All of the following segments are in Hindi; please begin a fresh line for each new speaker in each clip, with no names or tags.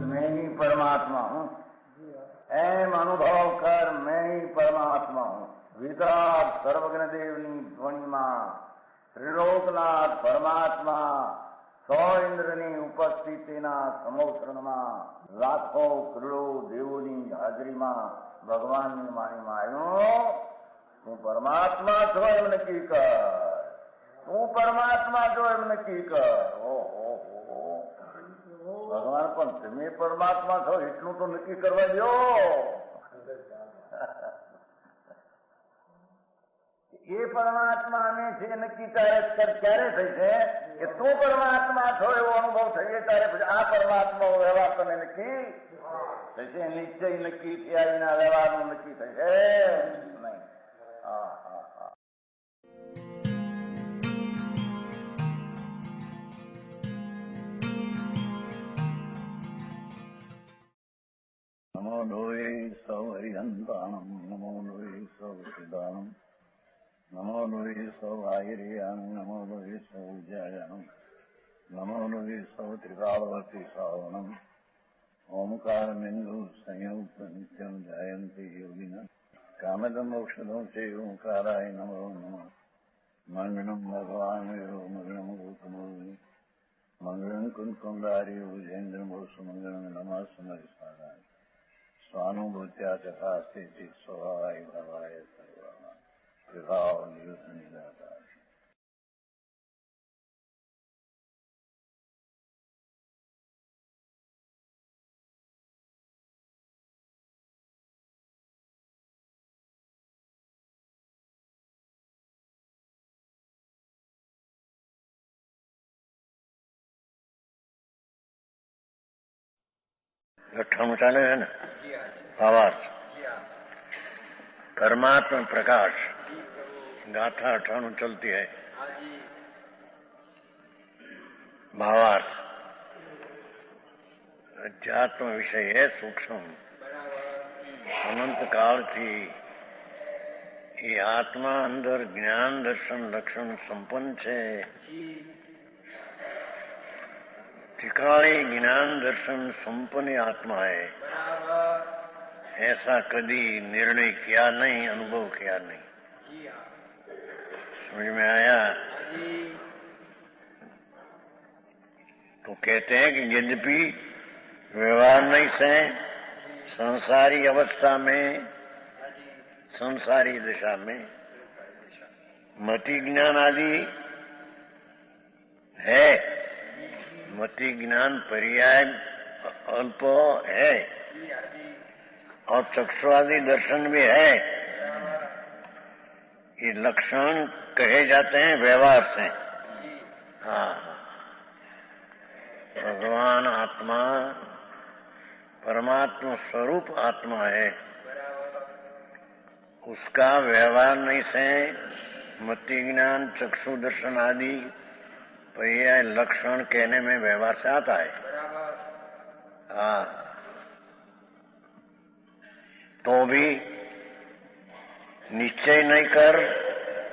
मैं ही परमात्मा हूँ, एम अनुभव कर मैं ही परमात्मा हूँ। वितराग सर्वज्ञ देवनी ध्वनिमा त्रिलोकनाथ परमात्मा સો ઇન્દ્રની ઉપસ્થિતિના સમોત્રણમાં લાખો કરોડો દેવોની હાજરીમાં ભગવાનની વાણીમાં આવ્યો, તું પરમાત્મા છો એમ નક્કી કર, તું પરમાત્મા છો એમ નક્કી કર. ઓહો, ભગવાન પણ તમે પરમાત્મા છો એટલું તો નક્કી કરવા દો. એ પરમાત્માને છે નક્કી ક્યારે થઈ છે કે તું પરમાત્મા છો એવો અનુભવ થઈએ ત્યારે પછી આ પરમાત્મા વ્યવહાર તને નક્કી થશે. નિશ્ચય નક્કી થયા વિના વ્યવહારનું નક્કી થશે નહીં. નમો લોહે સૌ હરિહંતાણમ, નમો લોહે સૌ સિદ્ધાણમ, નમો લોહે સૌ આયર્યાણ, નમો લોહે સૌ જયાણમ, નમો લોહે સૌ ત્રિકાળવતી શ્રાવણમ. ઓમકાર બિંદુ સંયુક્ત નિત્યમ જાયંતી યોગિના કામદમ ઔષધમ છે ઓંકારાય નમો નમઃ. મંગળમ ભગવાન વિરો મંગળમ ગૌતમોર્મિ મંગળમ કુંકુંડારી ભુજેન્દ્ર મોક્ષ મંગળમ નમઃ સમરિસારાય સ્વાનુભૂત્યા તથા સ્થિતિ સ્વભાવાય ભવાય સર્વમાં વિભાવ નિયુદ્ધ નિરાકાર. અઠ્ઠાણું ચાલે છે ને ભાવાર્થ परमात्मा प्रकाश गाथा 98 चलती है. भावार्थ अध्यात्म विषय है सूक्ष्म. अनंत काल थी ये आत्मा अंदर ज्ञान दर्शन लक्षण संपन्न છે. ठिकाने ज्ञान दर्शन संपन्न आत्मा है, ऐसा कभी निर्णय किया नहीं, अनुभव किया नहीं. समझ में आया? तो कहते हैं कि यद्यपि व्यवहार नहीं से संसारी अवस्था में, संसारी दशा में मति ज्ञान आदि है, मति ज्ञान पर्याय अल्प है और चक्षुआदि दर्शन भी है. ये लक्षण कहे जाते हैं व्यवहार से. हाँ, भगवान आत्मा परमात्मा स्वरूप आत्मा है, उसका व्यवहार नहीं से मति ज्ञान चक्षु दर्शन आदि पर्याय लक्षण कहने में व्यवहार से आता है. हाँ, तो भी निश्चय नहीं कर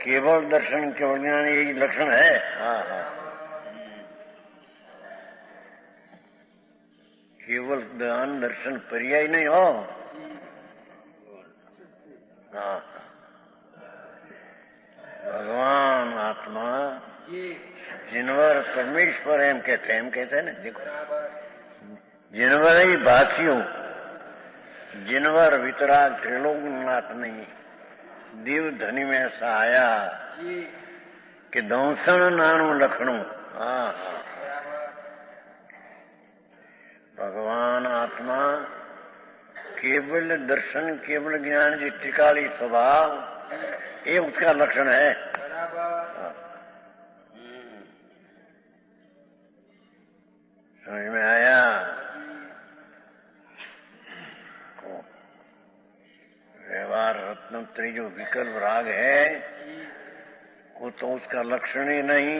केवल दर्शन केवल ज्ञान यही लक्षण है. हाँ, केवल ज्ञान दर्शन पर्याय नहीं हो. हाँ, भगवान आत्मा जिनवर परमेश्वर एम कहते हैं ना. देखो, जिनवर ही भाषियों जिनवर वितराग त्रिलोकनाथ नहीं देव धनी में ऐसा आया कि दौसण नाणु लखणु. हाँ, भगवान आत्मा केवल दर्शन केवल ज्ञान जी त्रिकाली स्वभाव ये उसका लक्षण है. समझ में आया? व्यवहार रत्नत्रय जो विकल्प राग है वो तो उसका लक्षण ही नहीं.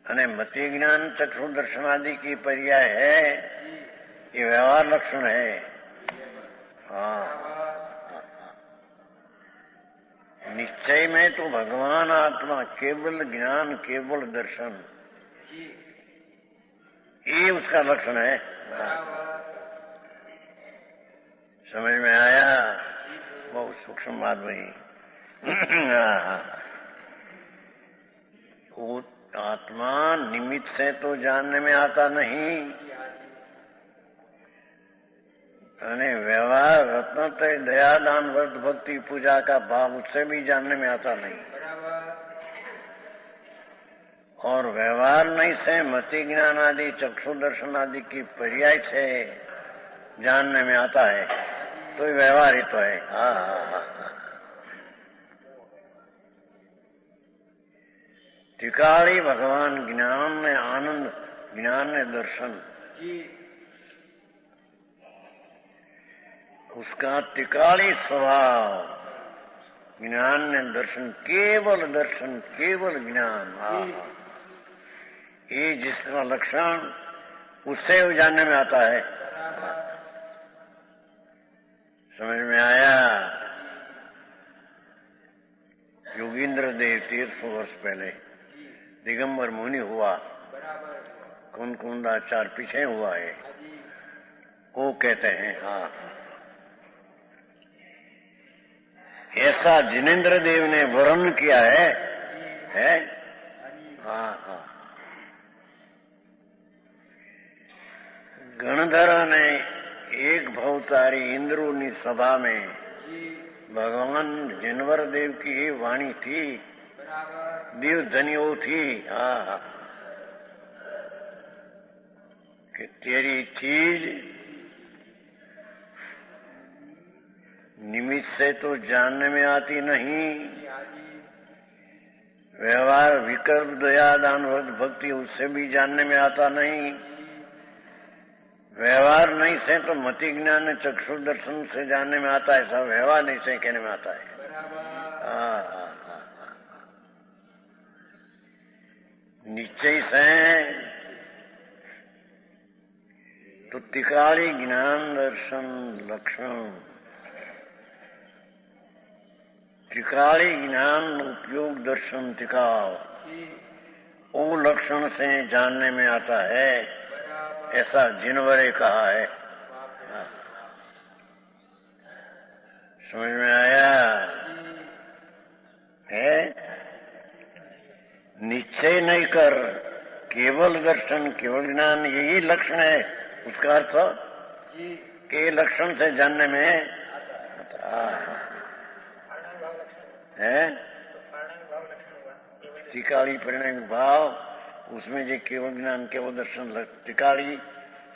अने मति ज्ञान चक्षु दर्शन आदि की पर्याय है
ये व्यवहार लक्षण है। हाँ, निश्चय में तो भगवान आत्मा, केवल ज्ञान, केवल दर्शन, ये उसका लक्षण है। समझ में आया? बहुत सूक्ष्म बात वही। वो आत्मा निमित्त से तो जानने में आता नहीं, यानी व्यवहार रत्नत्रय दया दान व्रत भक्ति पूजा का भाव उससे भी जानने में आता नहीं, और व्यवहार नहीं से मति ज्ञान आदि चक्षु दर्शन आदि की पर्याय से जानने में आता है, तो ये व्यवहार ही तो है। हाँ। टिकाड़ी भगवान ज्ञान में आनंद, ज्ञान में दर्शन, उसका टिकाड़ी स्वभाव, ज्ञान में दर्शन, केवल ज्ञान। ये जिसका लक्षण उससे जानने में आता है। समझ में आया? योगींद्र देव 1300 वर्ष पहले दिगंबर मुनि हुआ, कुंदाचार पीछे हुआ है, वो कहते हैं। हाँ, ऐसा जिनेन्द्र देव ने वर्णन किया है? हाँ। गणधर ने एक भवतारी इंद्रोनी सभा में भगवान जिनवर देव की ये वाणी थी, देव धनियो थी। हाँ, कि तेरी चीज निमित्त से तो जानने में आती नहीं, व्यवहार विकल्प दया दान व्रत भक्ति उससे भी जानने में आता नहीं, व्यवहार नहीं से तो मति ज्ञान चक्षु दर्शन से जानने में आता है, सब व्यवहार नहीं से कहने में आता है। हाँ। निश्चय से तो टिकाड़ी ज्ञान दर्शन लक्षण, टिकाड़ी ज्ञान उपयोग दर्शन टिकाव, वो लक्षण से जानने में आता है, ऐसा जिनवरे कहा है। समझ में आया है? निश्चय नहीं कर, केवल दर्शन, केवल ज्ञान, यही लक्षण है। उसका अर्थ के लक्षण से जानने में है। टिकाड़ी परिणाम भाव, उसमें जो केवल ज्ञान केवल दर्शन टिकाड़ी,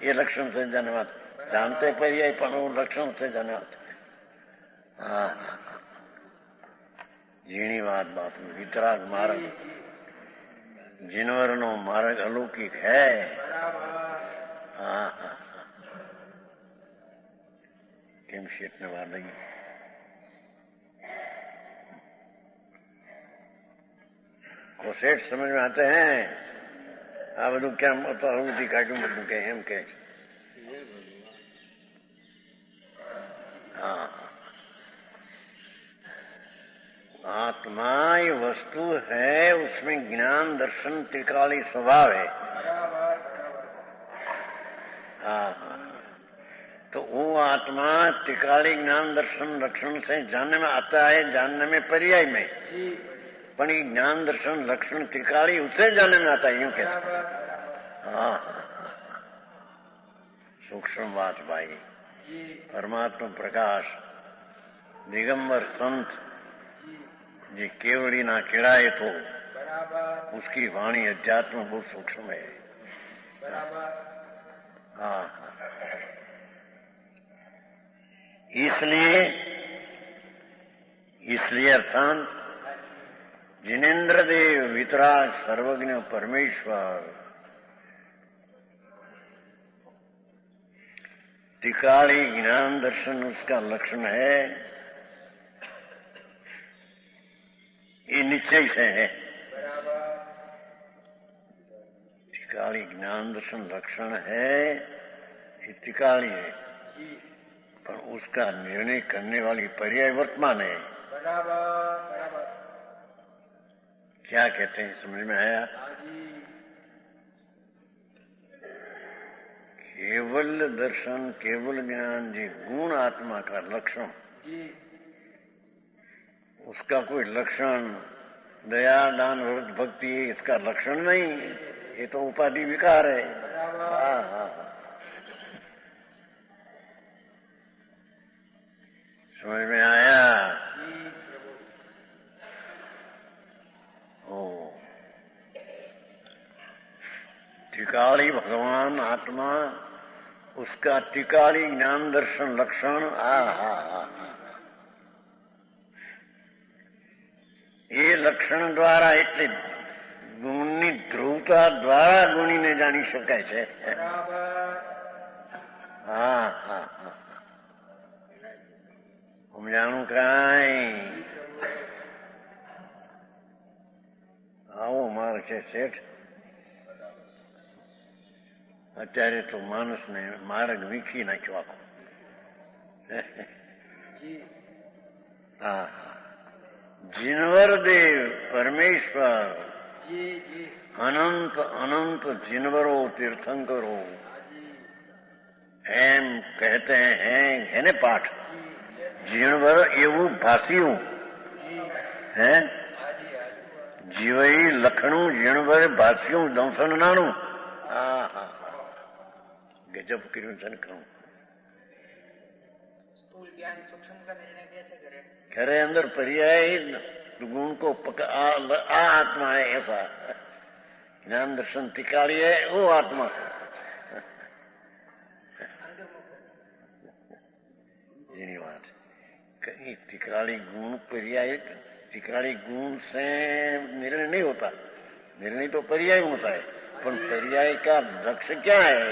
ये लक्षण से जानने वाला, जानते पर्याय पण लक्षण से जानने वाला। हाँ, झीणी વાત બાપુ, વિતરાગ માર્ગ, જીનવરનો માર્ગ અલૌકિક હે। हाँ, કેમ શેઠને વાર લઈ को सेठ समझ में आते हैं? आ બધું કેમ અવધિ કાઢ્યું બધું કે એમ કે। हाँ, आत्मा ये वस्तु है, उसमें ज्ञान दर्शन त्रिकाली स्वभाव है। हाँ, तो वो आत्मा त्रिकाली ज्ञान दर्शन लक्षण से जानने में आता है, जानने में पर्याय में, पण ये ज्ञान दर्शन लक्षण त्रिकाली उससे जानने में आता है, यूं कहते। हाँ, सूक्ष्म बात भाई। परमात्मा प्रकाश दिगंबर संत जी केवड़ी ना किड़ाए तो उसकी वाणी अध्यात्म बहुत सूक्ष्म है। हाँ, इसलिए अर्थात जिनेन्द्र देव वितराग सर्वज्ञ परमेश्वर टिकाड़ी ज्ञान दर्शन उसका लक्षण है, ये निश्चय से है। टिकाड़ी ज्ञान दर्शन लक्षण है, कि त्रिकाली है, पर उसका निर्णय करने वाली पर्याय वर्तमान है।
बराबर।
क्या कहते हैं, समझ में आया? केवल दर्शन, केवल ज्ञान जी गुण आत्मा का लक्षण, उसका कोई लक्षण दया दान व्रत भक्ति इसका लक्षण नहीं, ये तो उपाधि विकार है। हाँ, समझ में आया? ओ त्रिकाली भगवान आत्मा, उसका त्रिकाली ज्ञान दर्शन लक्षण। ये लक्षण દ્વારા એટલે ગુણની ધ્રુવતા દ્વારા ગુણીને જાણી શકાય છે. હા, સમજાણું કાંઈ? આવો માર્ગ છે શેઠ. અત્યારે તો માણસને માર્ગ વીખી નાખ્યો આખો. હા, જીનવર દેવ પરમેશ્વર, અનંત અનંત જીનવરો તીર્થંકરો એમ કહેતે હૈ ને પાઠ. જીણવર એવું ભાષ્યું હે, જીવઈ લખણું જીણવર ભાષ્યું દંસન નાણું. હા, ગજબ કર્યું છે ને કહું. खरे अंदर पर्याय गुण को आत्मा है, ऐसा ज्ञान दर्शन त्रिकाली है वो आत्मा. यही बात कहीं त्रिकाली गुण पर्याय, त्रिकाली गुण से निर्णय नहीं होता, निर्णय तो पर्याय होता है, पर पर्याय का लक्ष्य क्या है?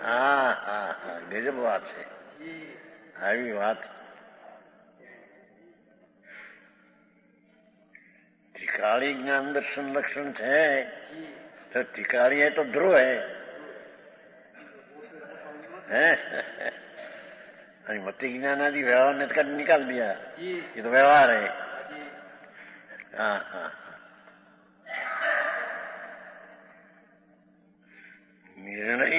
હા, ગજબ વાત છે. આવી વાત त्रिकाली ज्ञान दर्शन लक्षण है, तो त्रिकाली है तो ध्रुव है. मति ज्ञान आदि व्यवहार ने कर निकाल दिया, ये तो व्यवहार है. हाँ, निर्णय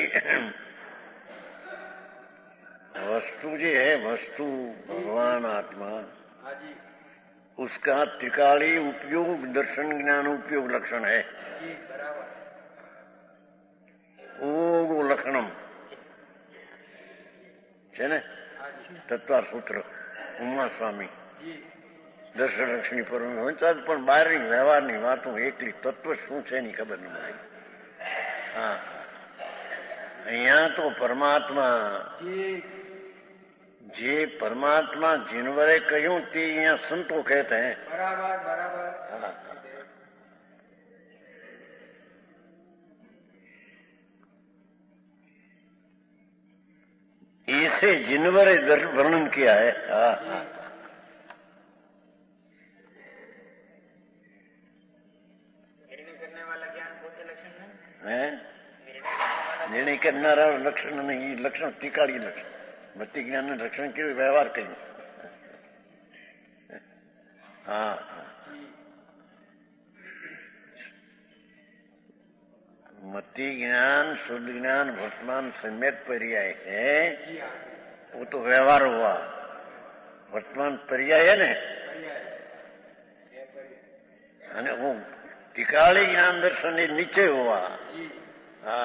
वस्तु जो है, वस्तु भगवान आत्मा, उसका त्रिकाली उपयोग दर्शन ज्ञान उपयोग लक्षण है. वो लक्षणम છે ને તત્વાર સૂત્ર ઉમા સ્વામી દર્શન લક્ષણી પર પણ બહારની વ્યવહારની વાતો એકલી તત્વ શું છે એની ખબર ન મળે. હા, અહીંયા તો પરમાત્મા, જે પરમાત્મા જીનવરે કહ્યું તે અહીંયા સંતો કહેતે હૈ. બરાબર. હા, इसे जिनवरे वर्णन किया है. निर्णय करनारा लक्षण नहीं, लक्षण त्रिकाली लक्षण. भक्ति ज्ञान ने लक्षण के व्यवहार कहीं. हाँ, मति ज्ञान शुद्ध ज्ञान वर्तमान सम्यक पर्याय है, वो तो व्यवहार हुआ. वर्तमान पर्याय है ने, અને वो त्रिकाली ज्ञान दर्शन એ નીચે हुआ. हाँ,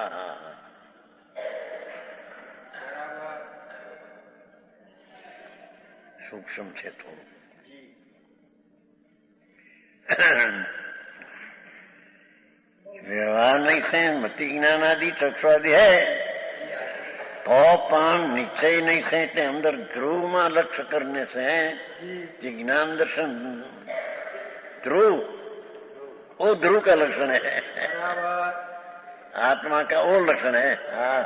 सूक्ष्म છે થોડું. व्यवहार नहीं से मति ज्ञान आदि चक्षुआदि है, तो पण निश्चय नहीं से ते अंदर ध्रुव में लक्ष्य करने से ज्ञान दर्शन ध्रुव, वो ध्रुव का लक्षण है. आत्मा का वो लक्षण है. हाँ,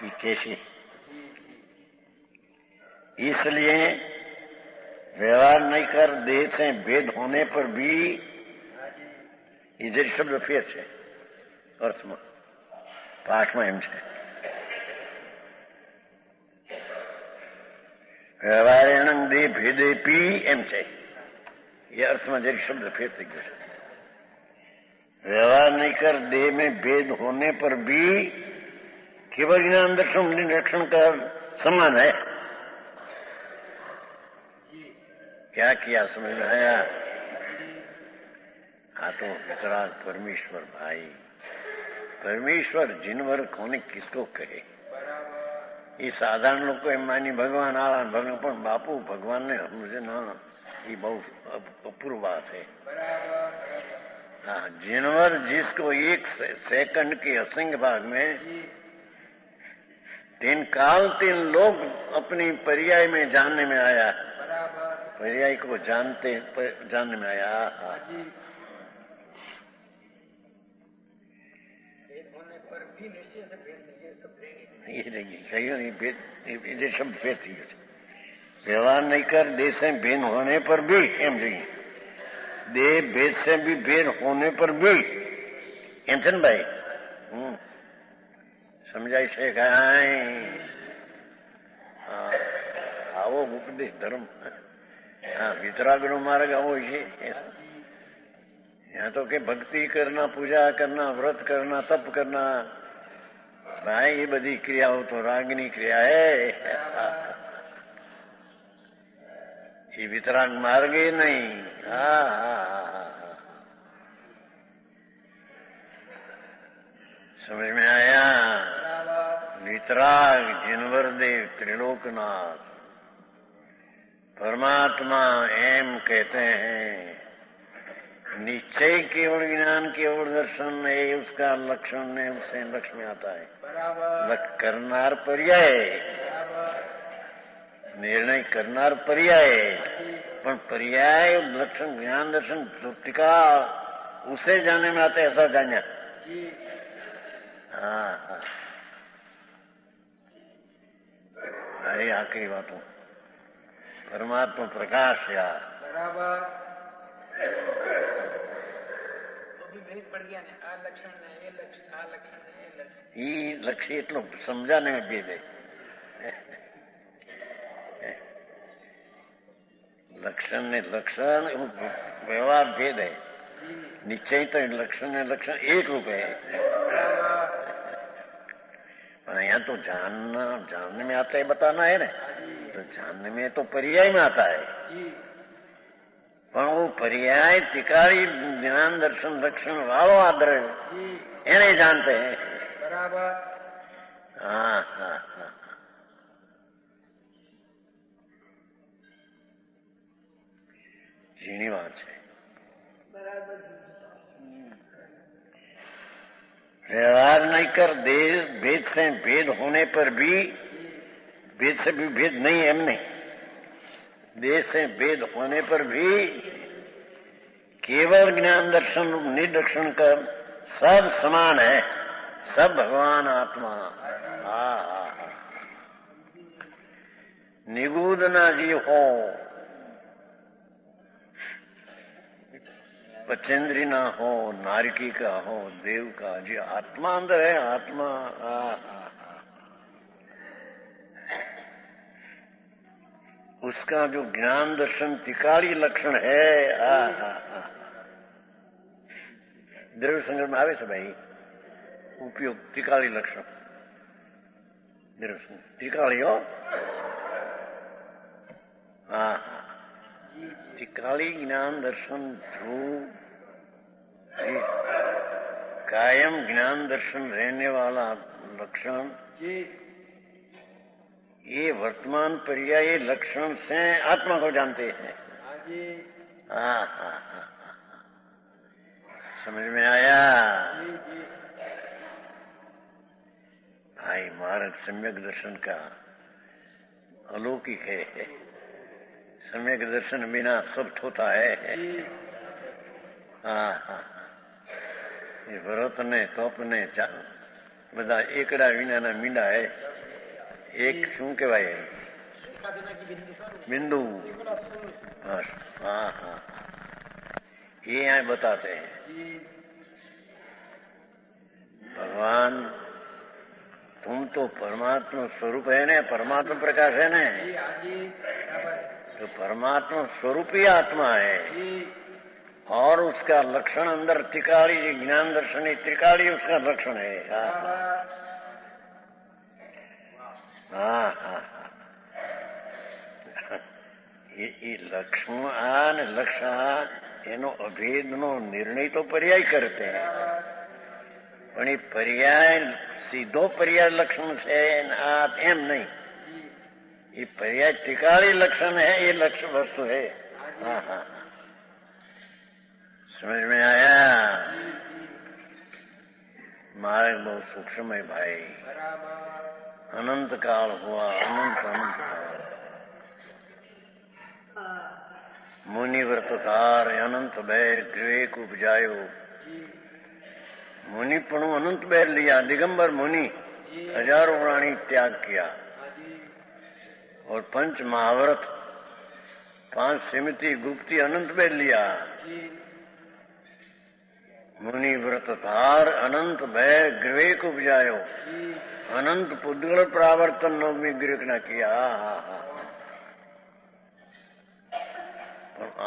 कि कैसी।
जी
इसलिए व्यवहार नहीं कर देह से भेद होने पर भी
हाँ जी
એ જે શબ્દ ફેર છે અર્થમાં પાઠમાં એમ છે વ્યવહારેણ દેહ ભેદેપી એમ છે એ અર્થમાં જે શબ્દ ફેર થઈ ગયો છે व्यवहार नहीं कर देह में भेद होने पर भी केवल ज्ञान दर्शन निरीक्षण का समान है। क्या किया समझ में आया? हाँ तो वितराग परमेश्वर भाई, परमेश्वर जिनवर कोने किसको कहे? ये साधारण लोग को एम मानी भगवान आला भगवान पण बापू भगवान ने मुझे ना ये बहुत अपूर्व बात है। हाँ, जिनवर जिसको एक सेकंड के असंख्य भाग में तीन काल तीन लोग अपनी पर्याय में जानने में आया, पर्याय को जानने में आया। ये शब्द भेद थी व्यवहार नहीं कर देह से भेद होने पर भी एम જોઈએ देह भेद से भी भेद होने पर भी એમ છે ને ભાઈ સમજાય છે કાંઈ? આવો ઉપદેશ ધર્મ हाँ वितरागનો मार्ग आवो છે। यहाँ तो के भक्ति करना पूजा करना व्रत करना तप करना भाई ये बड़ी क्रियाओं तो रागनी क्रिया है। ये वितराग मार्ग ही नहीं। समझ में आया? वितराग जिनवर देव त्रिलोकनाथ परमात्मा एम कहते हैं। निश्चय केवल ज्ञान केवल दर्शन है उसका लक्षण है, उससे लक्ष्य में आता है। करनार पर्याय निर्णय करनार पर्याय पर पर्याय लक्षण ज्ञान दर्शन टीका उसे जाने में आता है ऐसा जाना। हाँ हाँ अरे आखिरी बातों परमात्मा प्रकाश यार
बराबर पड़ गया ने आ लक्षण ने ये लक्षण आ लक्षण ने ये लक्षण
ये लक्ष्य એટલું સમજાને ભેદ है। लक्षण ने लक्षण व्यवहार भेद है। निश्चय तो लक्षण ने लक्षण एक रूप है पर यहाँ तो जानने में आता है बताना है ना। तो जानने में तो पर्याय में आता है पर वो पर्याय टिकारी ज्ञान दर्शन लक्षण वालों आदर ये नहीं जानते हैं।
बराबर
हाँ हाँ हाँ झीणी बात है। व्यवहार नहीं कर देश भेद से भेद होने पर भी भेद से भी भेद नहीं है हमने देश से भेद होने पर भी केवल ज्ञान दर्शन निदर्शन कर सब समान है, सब भगवान आत्मा। हाँ हाँ हाँ निगूद ना जी हो पचेंद्री ना हो नारकी का हो देव का जी आत्मा अंदर है आत्मा। उसका जो ज्ञान दर्शन तिकाड़ी लक्षण है द्रव्य संग्रह में आवे से भाई उपयोग तिकाड़ी लक्षण द्रव्य तिकाड़ी हो। हाँ तिकाड़ी ज्ञान दर्शन ध्रुव कायम ज्ञान दर्शन रहने वाला लक्षण ये वर्तमान पर्याय लक्षण से आत्मा को जानते हैं। हाँ हाँ हाँ समझ में आया? भाई मार्ग सम्यक दर्शन का अलौकिक है। सम्यक दर्शन बिना सब होता है। हाँ हाँ ये भरत ने तोप ने બધા એકડા વિનાના મીંડા હે। એક શું કહેવાય
सूखा देने की बिंदु स्वरूप
बिंदु
त्रिगुण स्वरूप
बस हाँ हाँ ये यहाँ बताते हैं
जी
भगवान तुम तो परमात्मा स्वरूप है ना परमात्मा प्रकाश है ना
जी हाँ जी बराबर है
तो परमात्मा स्वरूप ही आत्मा है
जी
और उसका लक्षण अंदर त्रिकाली ज्ञान दर्शन त्रिकाली उसका लक्षण है
बराबर
हाँ हाँ એ લક્ષણ આ ને લક્ષણ એનો અભેદનો નિર્ણય તો પર્યાય કરતે પણ એ પર્યાય સીધો પર્યાય લક્ષણ છે આ એમ નહીં એ પર્યાય ત્રિકાળી લક્ષણ है ये लक्ष्य वस्तु है हाँ हाँ समझ में आया मार्ग बहुत सूक्ष्म है भाई अनंत काल हुआ अनंत अनंत काल मुनि व्रत तार अनंत बैर विवेक उपजायो मुनि पण अनंत बैर लिया दिगंबर मुनि हजारों प्राणी त्याग किया और पंच महाव्रत 5 सिमती गुप्ती अनंत बैर लिया मुनि व्रत तार अनंत बैर विवेक उपजायो अनंत पुद्गल प्रावर्तन नवमी गिरक न किया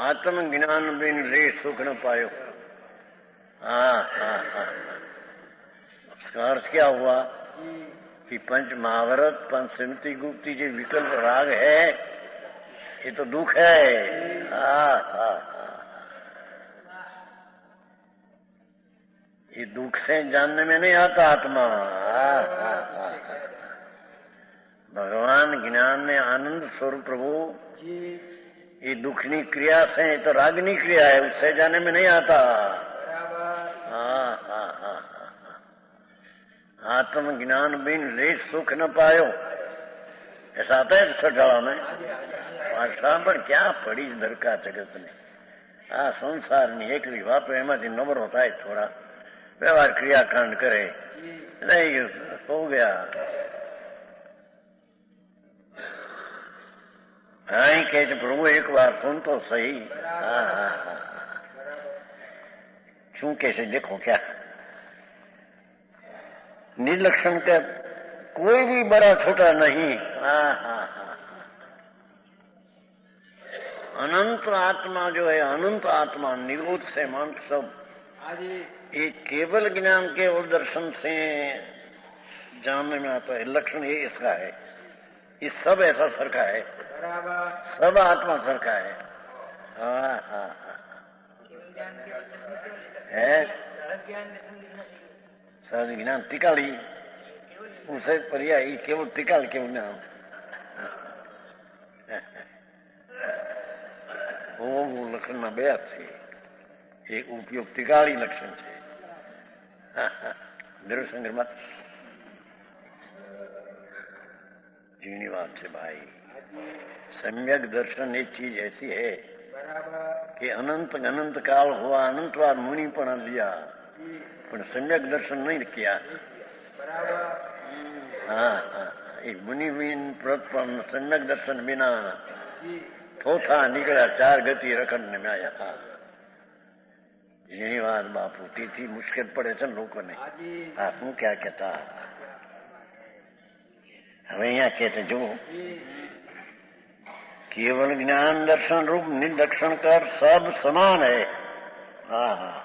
आत्म ज्ञान बिन ले सुख न पायो हाँ हाँ हाँ उसका अर्थ क्या हुआ कि पंच महाभारत 5 सिमती गुप्ती जो विकल्प राग है ये तो दुख है हाँ हाँ हाँ ये दुख से जानने में नहीं आता आत्मा हाँ हाँ हाँ भगवान ज्ञान में आनंद स्वरूप प्रभु ये दुखनी क्रिया से तो रागनी क्रिया है उससे जाने में नहीं आता हाँ हाँ हाँ आत्म ज्ञान बिन ले सुख न पायो ऐसा आता है सठाड़ा में भाषा पर क्या पड़ी दरका जगत ने आ संसार ની એકલી વાતો એમાંથી નંબર होता है थोड़ा व्यवहार क्रियाकांड करे नहीं हो गया हाँ ही कहे प्रभु एक बार सुन तो सही हाँ हाँ हाँ क्यों कैसे देखो क्या निर्लक्षण का कोई भी बड़ा छोटा नहीं हाँ हाँ हाँ अनंत आत्मा जो है अनंत आत्मा निरोध से मंत्र सब ये केवल ज्ञान केवल दर्शन से जानने में आता है लक्षण ये इसका है ये सब ऐसा सरखा है सब आत्मा सरखा है हाँ हाँ हाँ है सहज ज्ञान टिकाली उसे पर्याय केवल टिकाल केवल ज्ञान वो लक्षण ना બે છે એક ઉપયોગ ટિકાળી લક્ષણ છે દ્રવ્યસંગ્રહ માં जीनी बात है भाई सम्यक दर्शन एक चीज ऐसी है कि अनंत अनंत काल हुआ अनंत बार मुनि पण लिया पर सम्यक दर्शन नहीं किया हाँ हाँ एक मुनि बिन प्रपन सम्यक दर्शन बिना थोथा निकला 4 गति रखने में आया जीनी बात बापू थी मुश्किल पड़े थे लोगों ने आप क्या कहता હવે અહીંયા कहते जो केवल ज्ञान दर्शन रूप निर्दक्षण कर सब समान है हाँ हाँ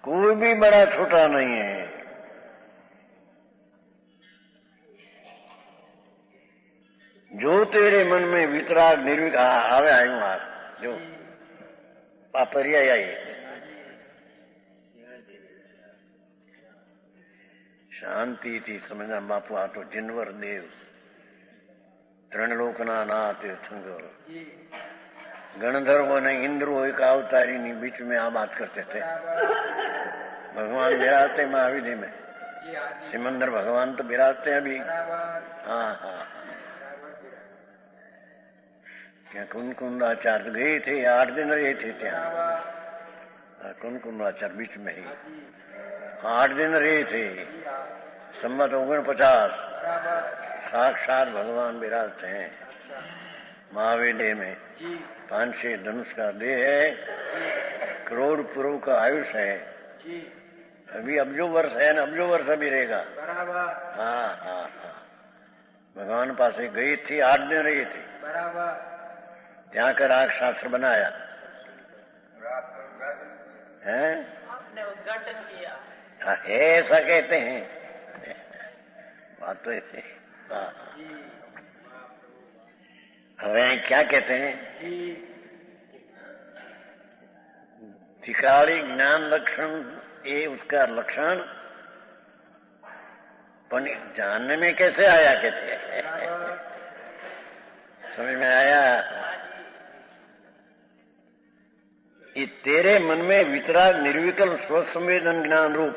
कोई भी बड़ा छोटा नहीं है जो तेरे मन में वितराग निर्विक आवे आयु हाथ जो पापरिया आई शांति थी समझना बापू आ तो जिनवर देव त्रणलोकना नाथ तीर्थंकर गणधर्व ने इंद्रो एक अवतारी नी बीच में आ बात करते थे भगवान विराजते महाविधि में सिमंदर भगवान तो विराजते अभी हाँ हाँ क्या कुंकुंदाचार्य गए थे 8 दिन रहे थे त्या कुंकुंदाचार्य बीच में ही 8 दिन रहे थे संवत 49 साक्षात भगवान विराजते हैं। महावीर देह में 500 धनुष का देह है, करोड़ पूर्व का आयुष है, अभी अब्जो वर्ष है ना, अब्जो वर्ष अभी रहेगा। हाँ हाँ हाँ, भगवान पास गई थी, 8 दिन रही थी, यहाँ का राग शास्त्र बनाया है,
आपने उद्घाटन किया।
हाँ, ऐसा कहते हैं, बात तो ऐसे। हमें क्या कहते हैं, धिकारी ज्ञान लक्षण, ये उसका लक्षण, पर जानने में कैसे आया कहते हैं, समझ में आया? ये तेरे मन में वितराग निर्विकल्प स्वसंवेदन ज्ञान रूप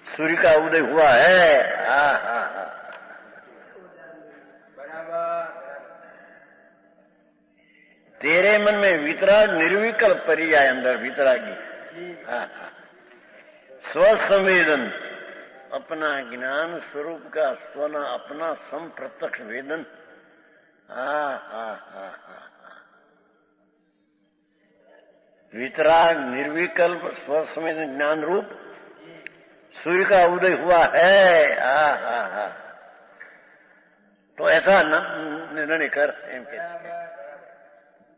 सूर्य का उदय हुआ है। हाँ हाँ हाँ, तेरे मन में वितराग निर्विकल्प पर्याय अंदर वितरागी। हाँ हाँ, स्वसंवेदन, अपना ज्ञान स्वरूप का स्वना अपना संप्रत्यक्ष वेदन। हाँ हाँ हाँ हाँ, वितराग निर्विकल्प स्वसंवेदन ज्ञान रूप सूर्य का उदय हुआ है। हाँ हाँ हाँ, तो ऐसा निर्णय कर एम के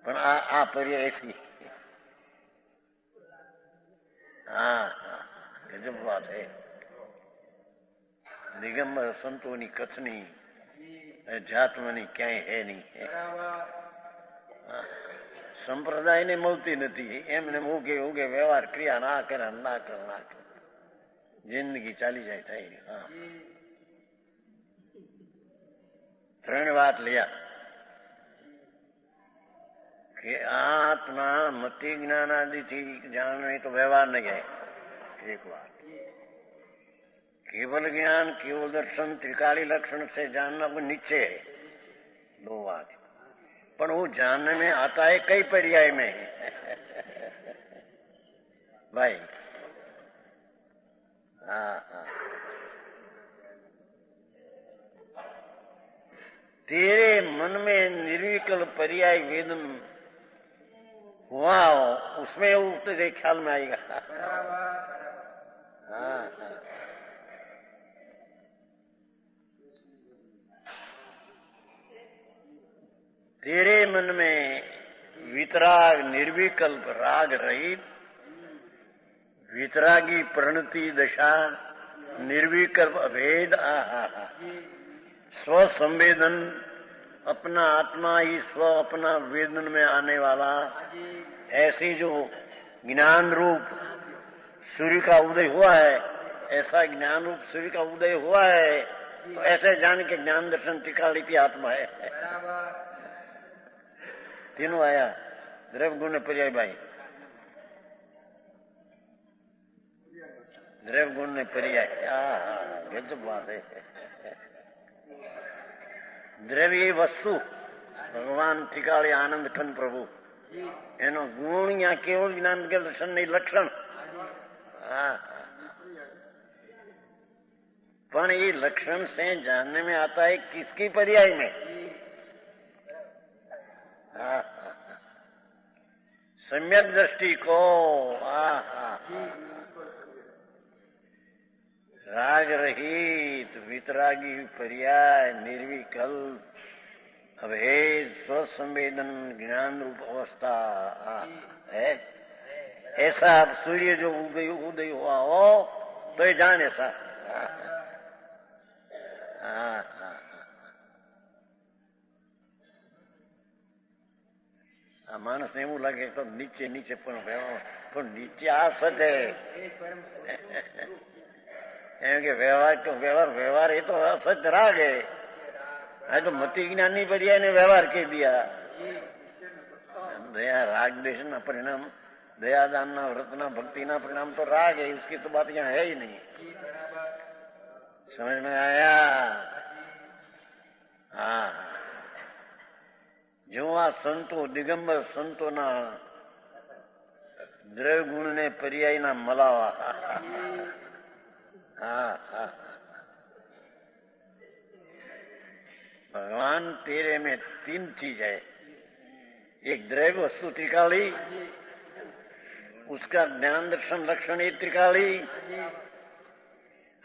पण आ पर्याय ऐसी। हाँ हाँ, गजब बात है। दिगंबर संतोनी कथनी જાતમાંની ક્યાંય હે નહીં. સંપ્રદાયને મળતી નથી, એમને ઉગે ઉગે વ્યવહાર ક્રિયા ના કરે ના કરે ના કરે, જિંદગી ચાલી જાય થાય. હા, 3 વાત લ્યા કે આત્મા મતિ જ્ઞાન આદિથી જાણવી તો વ્યવહાર નહીં જાય. एक बात, केवल ज्ञान केवल दर्शन त्रिकाली लक्षण से जानना वो नीचे है. 2 बात, पर वो जानने में आता है कई पर्याय में भाई. हाँ हाँ, तेरे मन में निर्विकल्प पर्याय वेदन हुआ हो, उसमें वो तेरे ख्याल में आएगा. हाँ हाँ, तेरे मन में वितराग निर्विकल्प राग रहित वितरागी प्रणति दशा निर्विकल्प अभेद. स्व संवेदन, अपना आत्मा ही स्व अपना वेदन में आने वाला, ऐसी जो ज्ञान रूप सूर्य का उदय हुआ है, ऐसा ज्ञान रूप सूर्य का उदय हुआ है, तो ऐसे जान के ज्ञान दर्शन टिकाली की आत्मा है. तीनों आया, द्रव्य गुण ने पर्याय भाई, द्रव्य गुण ने पर्याय. गजब बात है. द्रव्य वस्तु भगवान टिकाले आनंद खंड प्रभु, एनो गुण या केवल ज्ञान के दर्शन नहीं लक्षण. पण ये लक्षण से जानने में आता है किसकी पर्याय में. सम्यक दृष्टि को. राग रहित वितरागी पर्याय निर्विकल्प अभेद स्वसंवेदन ज्ञान रूप अवस्था है. ऐसा सूर्य जो उदय हुआ हो तो ये जान ऐसा. मानस ने એવું લાગે તો નીચે નીચે પણ નીચે આ સજ है. એમ કે વ્યવહાર તો વ્યવહાર એ તો સજ રાગ है. આ તો મતિ જ્ઞાની पर्याय ने व्यवहार कह दिया. दया राग देश ना परिणाम, दयादान ना व्रत ना भक्ति ना परिणाम तो राग है. उसकी तो बात यहाँ है ही नहीं. समझ में आया? हाँ, जो आ संतो दिगंबर संतो ना द्रव्य गुण ने पर्याय ना मलावा. हाँ हाँ, भगवान तेरे में तीन चीज है, एक द्रव्य वस्तु त्रिकाली, उसका ज्ञान दर्शन लक्षण ये त्रिकाली।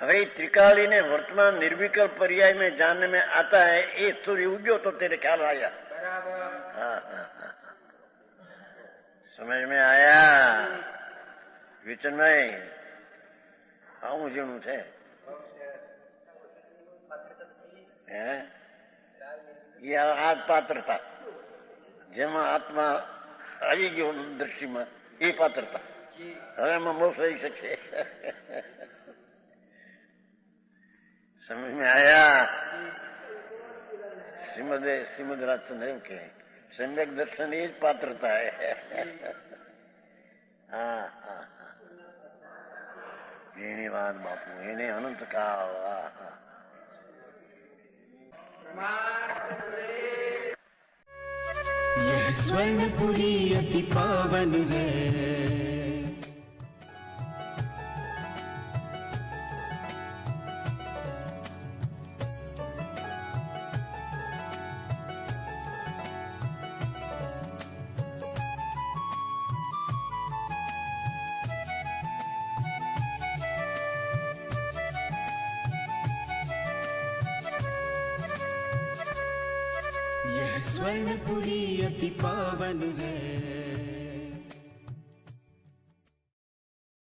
હવે ત્રિકાળીને વર્તમાન નિર્વિકલ્પ પર્યાય में जानने में आता है, ये सूर्य उग्यो तो तेरे ख्याल आया। हाँ, हाँ, हाँ। समझ में आया विचन भाई? આવું જેવું છે એ આ પાત્રતા જેમાં આત્મા આવી ગયો દ્રષ્ટિમાં એ પાત્રતા હવે એમાં મોક્ષ થઈ શકશે। समझ में आया? श्रीमद राजचंद्र एम के सम्यक दर्शन ये पात्रता है। हाँ हाँ एनी बात बापू एने अनंत का
यह स्वर्णपुरी अति पावन है। यह स्वर्णपुरी अति पावन है।